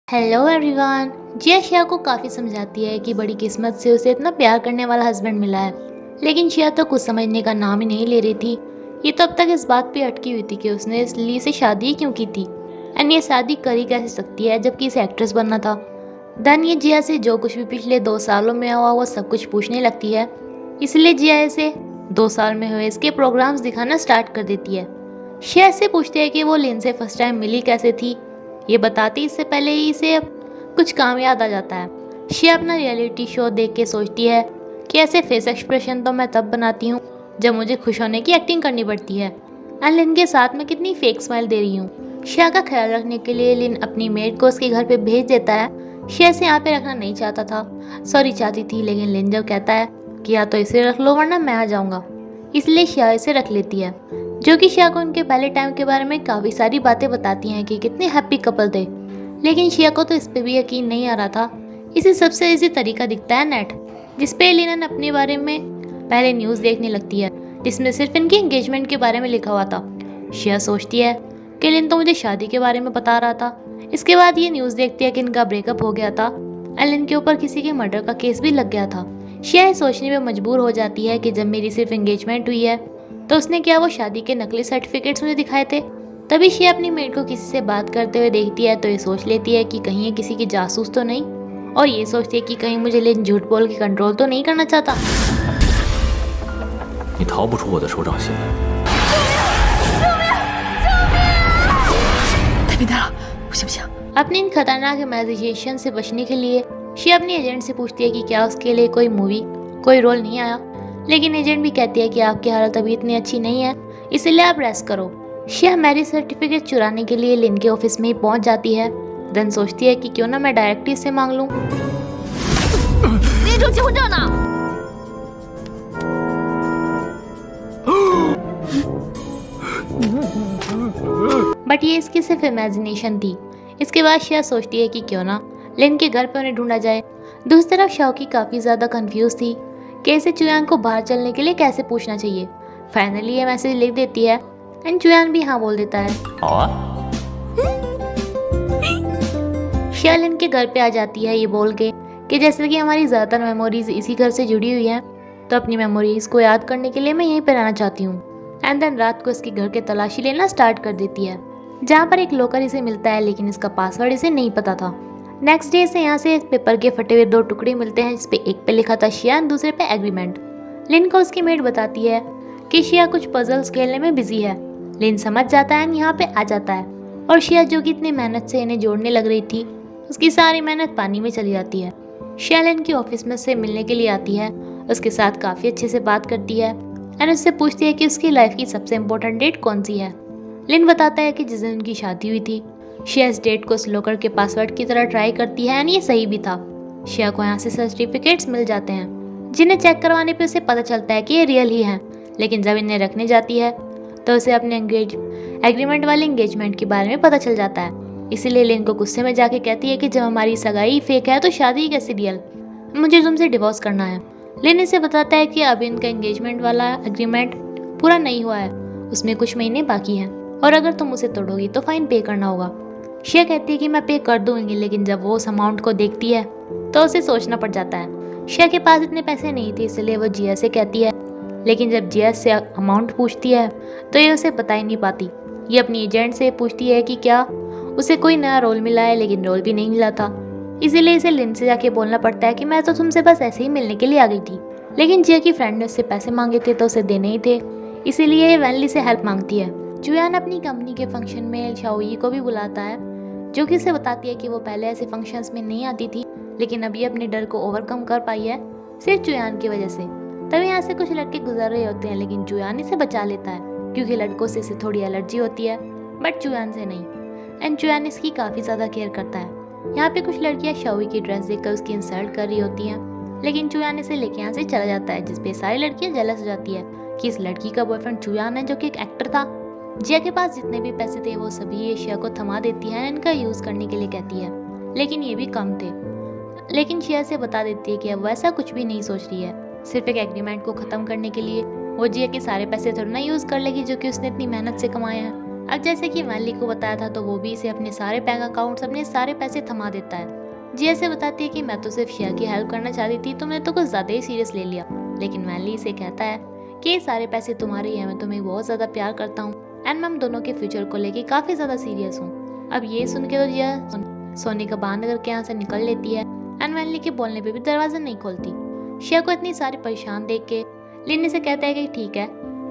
Hello everyone. जिया शिया को काफ़ी समझाती है कि बड़ी किस्मत से उसे इतना प्यार करने वाला हस्बैंड मिला है, लेकिन शिया तो कुछ समझने का नाम ही नहीं ले रही थी। ये तो अब तक इस बात पे अटकी हुई थी कि उसने इस ली से शादी ही क्यों की थी एंड ये शादी कर ही कैसे सकती है जबकि इसे एक्ट्रेस बनना था। धन ये जिया से जो कुछ भी पिछले 2 सालों में हुआ वो सब कुछ पूछने लगती है, इसलिए जिया इसे 2 साल में हुए इसके प्रोग्राम्स दिखाना स्टार्ट कर देती है। शिया से पूछती है कि वो लिन से फर्स्ट टाइम मिली कैसे थी। ये बताती इससे पहले ही इसे अब कुछ काम याद आ जाता है। शिया अपना रियलिटी शो देख के सोचती है कि ऐसे फेस एक्सप्रेशन तो मैं तब बनाती हूँ जब मुझे खुश होने की एक्टिंग करनी पड़ती है एंड लिन के साथ मैं कितनी फेक स्माइल दे रही हूँ। शिया का ख्याल रखने के लिए लिन अपनी मेड को उसके घर पे भेज देता है। शिया से यहाँ पे रखना नहीं चाहता था, सॉरी चाहती थी, लेकिन लिन जब कहता है कि या तो इसे रख लो वरना मैं आ जाऊँगा, इसलिए शिया इसे रख लेती है, जो कि शिया को उनके पहले टाइम के बारे में काफ़ी सारी बातें बताती हैं कि कितने हैप्पी कपल थे। लेकिन शिया को तो इस पे भी यकीन नहीं आ रहा था। इसे सबसे इजी तरीका दिखता है नेट, जिसपे लिनन अपने बारे में पहले न्यूज़ देखने लगती है जिसमें सिर्फ इनकी एंगेजमेंट के बारे में लिखा हुआ था। शिया सोचती है कि लिन तो मुझे शादी के बारे में बता रहा था। इसके बाद ये न्यूज़ देखती है कि इनका ब्रेकअप हो गया था और लिन के ऊपर किसी के मर्डर का केस भी लग गया था। शिया ये सोचने में मजबूर हो जाती है कि जब मेरी सिर्फ एंगेजमेंट हुई है तो उसने क्या वो शादी के नकली सर्टिफिकेट्स मुझे दिखाए थे। तभी शिया अपनी मेड को किसी से बात करते हुए देखती है तो ये सोच लेती है कि कहीं ये किसी की जासूस तो नहीं, और ये सोचती है कि कहीं मुझे लिन झूठ बोल के कंट्रोल तो नहीं करना चाहता। 你逃不出我的手掌心的。太变态了，不行不行！ अपनी इन खतरनाक इमेजिनेशन से बचने के लिए शिया अपनी एजेंट से पूछती है कि क्या उसके लिए कोई मूवी कोई रोल नहीं आया, लेकिन एजेंट भी कहती है कि आपकी हालत अभी इतनी अच्छी नहीं है, इसलिए आप रेस्ट करो। शिया मैरिज सर्टिफिकेट चुराने के लिए लिन के ऑफिस में ही पहुंच जाती है। देन सोचती है कि क्यों ना मैं डायरेक्टली इससे मांग लूं। 你这结婚证呢？ बट ये इसकी सिर्फ इमेजिनेशन थी। इसके बाद शिया सोचती है कि क्यों ना लिन के घर पे उन्हें ढूंढा जाए। दूसरी तरफ शाओकी काफ़ी ज़्यादा कंफ्यूज थी कि इसे चुयान को बाहर चलने के लिए कैसे पूछना चाहिए। फाइनली ये मैसेज लिख देती है एंड चुयान भी हाँ बोल देता है। 好啊， शिया लिन के घर पे आ जाती है ये बोल के कि जैसे कि हमारी ज़्यादातर मेमोरीज इसी घर से जुड़ी हुई हैं, तो अपनी मेमोरीज को याद करने के लिए मैं यहीं पर रहना चाहती हूँ। एंड देन रात को इसके घर के तलाशी लेना स्टार्ट कर देती है, जहाँ पर एक लॉकर इसे मिलता है, लेकिन इसका पासवर्ड इसे नहीं पता था। नेक्स्ट डे से यहाँ से पेपर के फटे हुए 2 टुकड़े मिलते हैं, जिसपे एक पे लिखा था शिया, दूसरे पे एग्रीमेंट। लिन को उसकी मेड बताती है कि शिया कुछ पजल्स खेलने में बिजी है। लिन समझ जाता है, यहाँ पे आ जाता है, और शिया जो कि इतनी मेहनत से इन्हें जोड़ने लग रही थी, उसकी सारी मेहनत पानी में चली जाती है। शिया लिन की ऑफिस में से मिलने के लिए आती है, उसके साथ काफ़ी अच्छे से बात करती है एंड उससे पूछती है कि उसकी लाइफ की सबसे इम्पोर्टेंट डेट कौन सी है। लिन बताता है कि जिस दिन उनकी शादी हुई थी। शिया इस डेट को उस लॉकर के पासवर्ड की तरह ट्राई करती है एंड ये सही भी था। शिया को यहाँ से सर्टिफिकेट्स मिल जाते हैं, जिन्हें चेक करवाने पे उसे पता चलता है कि ये रियल ही हैं। लेकिन जब इन्हें रखने जाती है तो उसे अपने एग्रीमेंट वाले एंगेजमेंट के बारे में पता चल जाता है। इसीलिए लिन को गुस्से में जाके कहती है कि जब हमारी सगाई फेक है तो शादी कैसे रियल, मुझे तुमसे डिवोर्स करना है। लिन इसे बताता है कि अभी इनका एंगेजमेंट वाला एग्रीमेंट पूरा नहीं हुआ है, उसमें कुछ महीने बाकी हैं, और अगर तुम उसे तोड़ोगी तो फाइन पे करना होगा। शिया कहती है कि मैं पे कर दूंगी, लेकिन जब वो उस अमाउंट को देखती है तो उसे सोचना पड़ जाता है। शिया के पास इतने पैसे नहीं थे, इसलिए वो जिया से कहती है, लेकिन जब जिया से अमाउंट पूछती है तो ये उसे बता ही नहीं पाती। ये अपनी एजेंट से पूछती है कि क्या उसे कोई नया रोल मिला है, लेकिन रोल भी नहीं मिला था। इसीलिए इसे लिन से जाके बोलना पड़ता है कि मैं तो तुमसे बस ऐसे ही मिलने के लिए आ गई थी, लेकिन जिया की फ्रेंड ने उससे पैसे मांगे थे तो उसे देने ही थे, इसीलिए ये वैनली से हेल्प मांगती है। जुयान अपनी कंपनी के फंक्शन में शाओई को भी बुलाता है, जो कि उसे बताती है कि वो पहले ऐसे फंक्शंस में नहीं आती थी, लेकिन अभी अपने डर को ओवरकम कर पाई है सिर्फ जुयान की वजह से। तभी यहाँ से कुछ लड़के गुजर रहे होते हैं, लेकिन जुयान इसे बचा लेता है क्योंकि लड़कों से इसे थोड़ी एलर्जी होती है, बट जुयान से नहीं। एंड जुयान इसकी काफ़ी ज़्यादा केयर करता है। यहाँ पे कुछ लड़कियाँ शाओई की ड्रेस देखकर उसकी इंसल्ट कर रही होती हैं, लेकिन जुयान इसे लेके यहाँ से चला जाता है, जिसपे सारी लड़कियाँ जेलस हो जाती है कि इस लड़की का बॉयफ्रेंड जुयान है, जो कि एक एक्टर था। जिया के पास जितने भी पैसे थे वो सभी ये शिया को थमा देती है, इनका यूज़ करने के लिए कहती है, लेकिन ये भी कम थे। लेकिन शिया से बता देती है कि अब वैसा कुछ भी नहीं सोच रही है, सिर्फ एक एग्रीमेंट को ख़त्म करने के लिए वो जिया के सारे पैसे थोड़ा ना यूज़ कर लेगी जो कि उसने इतनी मेहनत से कमाए हैं। अब जैसे कि वैनली को बताया था तो वो भी इसे अपने सारे बैंक अकाउंट्स, अपने सारे पैसे थमा देता है। जिया से बताती है कि मैं तो सिर्फ शिया की हेल्प करना चाहती थी, तुमने तो कुछ ज़्यादा ही सीरियस ले लिया। लेकिन वैनली इसे कहता है कि ये सारे पैसे तुम्हारे ही हैं, मैं तुम्हें बहुत ज़्यादा प्यार करता हूँ एंड मैं हम दोनों के फ्यूचर को लेके काफ़ी ज़्यादा सीरियस हूँ। अब ये सुन के तो जिया सोने का बहाना करके यहाँ से निकल लेती है एंड वैनली के बोलने पे भी दरवाज़ा नहीं खोलती। शिया को इतनी सारी परेशान देख के लिन से कहता है कि ठीक है,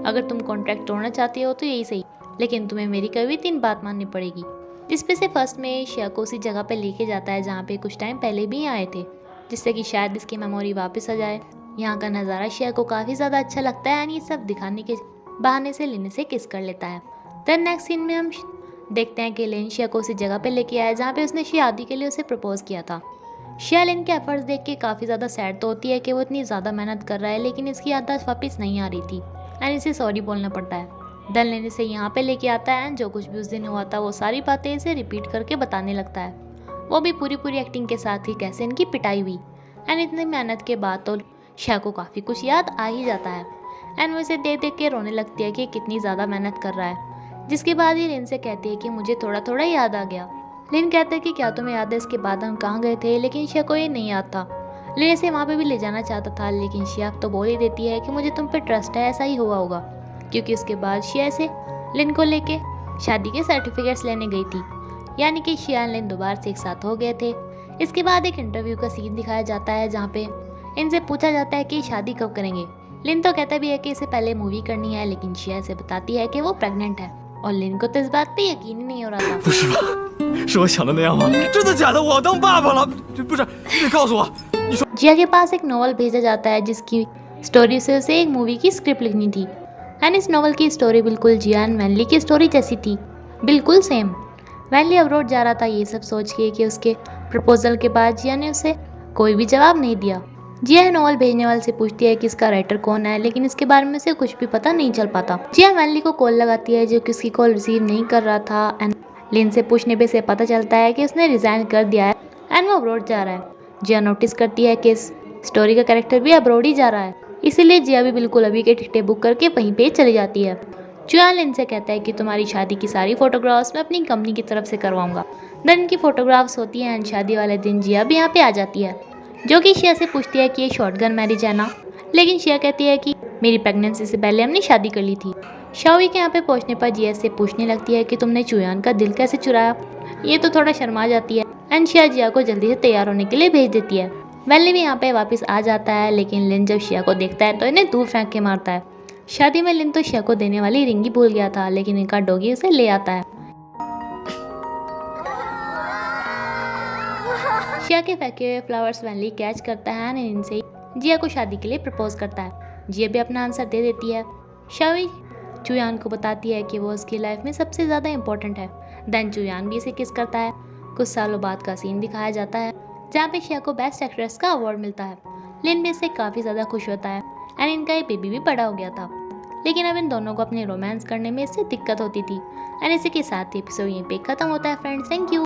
अगर तुम कॉन्ट्रैक्ट तोड़ना चाहती हो तो यही सही, लेकिन तुम्हें मेरी कभी 3 बात माननी पड़ेगी। जिसपे से फर्स्ट में शिया को उसी जगह पे लेके जाता है जहाँ पे कुछ टाइम पहले भी आए थे, जिससे कि शायद इसकी मेमोरी वापस आ जाए। यहाँ का नज़ारा शिया को काफ़ी ज़्यादा अच्छा लगता है एंड ये सब दिखाने के बहाने से लिन से किस कर लेता है। देन नेक्स्ट सीन में हम देखते हैं कि लिन शिया को उसी जगह पे लेके आया जहाँ पे उसने शादी के लिए उसे प्रपोज किया था। शिया लिन के एफर्ट्स देख के काफ़ी ज़्यादा सैड तो होती है कि वो इतनी ज़्यादा मेहनत कर रहा है लेकिन इसकी याददाश्त वापस नहीं आ रही थी एंड इसे सॉरी बोलना पड़ता है। देन लिन इसे यहाँ पे लेके आता है एंड जो कुछ भी उस दिन हुआ था वो सारी बातें इसे रिपीट करके बताने लगता है, वो भी पूरी एक्टिंग के साथ ही कैसे इनकी पिटाई हुई। एंड इतनी मेहनत के बाद तो शिया को काफ़ी कुछ याद आ ही जाता है एंड वो इसे देख देख के रोने लगती है कि कितनी ज़्यादा मेहनत कर रहा है। जिसके बाद ही लिन से कहती है कि मुझे थोड़ा थोड़ा याद आ गया। लिन कहता है कि क्या तुम्हें याद है इसके बाद हम कहाँ गए थे, लेकिन शिया को ये नहीं याद था। लिन इसे वहाँ पे भी ले जाना चाहता था लेकिन शिया तो बोल ही देती है कि मुझे तुम पे ट्रस्ट है, ऐसा ही हुआ होगा, क्योंकि उसके बाद शिया से लिन को लेके शादी के सर्टिफिकेट्स लेने गई थी। यानी कि शिया और लिन दोबारा से एक साथ हो गए थे। इसके बाद एक इंटरव्यू का सीन दिखाया जाता है जहाँ पे इनसे पूछा जाता है कि शादी कब करेंगे। लिन तो कहता भी है कि इसे पहले मूवी करनी है, लेकिन शिया से बताती है कि वो प्रेग्नेंट है और लिन को तो इस बात पे यकीन ही नहीं हो रहा था। 不是吧？是我想的那样吗？真的假的？我要当爸爸了！不是，你得告诉我。 जिया के पास एक नॉवल भेजा जाता है जिसकी स्टोरी से उसे एक मूवी की स्क्रिप्ट लिखनी थी एंड इस नॉवल की स्टोरी बिल्कुल जिया एंड वैनली की स्टोरी जैसी थी, बिल्कुल सेम। वैनली अब्रॉड जा रहा था ये सब सोच के कि उसके प्रपोजल के बाद जिया ने उसे कोई भी जवाब नहीं दिया। जिया नॉवल भेजने वाले से पूछती है कि इसका राइटर कौन है, लेकिन इसके बारे में से कुछ भी पता नहीं चल पाता। जिया वैनली को कॉल लगाती है जो कि उसकी कॉल रिसीव नहीं कर रहा था एंड लिन से पूछने पे से पता चलता है कि उसने रिजाइन कर दिया है एंड वो अब्रॉड जा रहा है। जिया नोटिस करती है कि इस स्टोरी का कैरेक्टर भी अब्रॉड ही जा रहा है, इसीलिए जिया भी बिल्कुल अभी के टिकटें बुक करके वहीं पे चली जाती है। जुआन लिन से कहता है कि तुम्हारी शादी की सारी फोटोग्राफ्स मैं अपनी कंपनी की तरफ से करवाऊंगा। देन इनकी फोटोग्राफ्स होती हैं एंड शादी वाले दिन जिया भी यहाँ पे आ जाती है, जो कि शिया से पूछती है कि ये शॉटगन मैरिज है ना, लेकिन शिया कहती है कि मेरी प्रेगनेंसी से पहले हमने शादी कर ली थी। शाओई के यहाँ पे पहुँचने पर जिया से पूछने लगती है कि तुमने चुयान का दिल कैसे चुराया। ये तो थोड़ा शर्मा जाती है एंड शिया जिया को जल्दी से तैयार होने के लिए भेज देती है। वैनली भी यहाँ पे वापस आ जाता है, लेकिन लिन जब शिया को देखता है तो इन्हें दूर फेंक के मारता है। शादी में लिन तो शिया को देने वाली रिंग ही भूल गया था, लेकिन इनका डॉगी उसे ले आता है। शिया के फेंके हुए फ्लावर्स वैनली कैच करता है एंड इनसे जिया को शादी के लिए प्रपोज करता है। जिया भी अपना आंसर दे देती है। शाओई चुयान को बताती है कि वो उसकी लाइफ में सबसे ज़्यादा इंपॉर्टेंट है। देन चुयान भी इसे किस करता है। कुछ सालों बाद का सीन दिखाया जाता है जहाँ पे शिया को बेस्ट एक्ट्रेस का अवार्ड मिलता है। लिन भी इससे काफ़ी ज़्यादा खुश होता है एंड इनका ये बेबी भी बड़ा हो गया था, लेकिन अब इन दोनों को अपने रोमांस करने में इससे दिक्कत होती थी। एंड इसी के साथ एपिसोड यहीं पे खत्म होता है फ्रेंड्स। Thank you.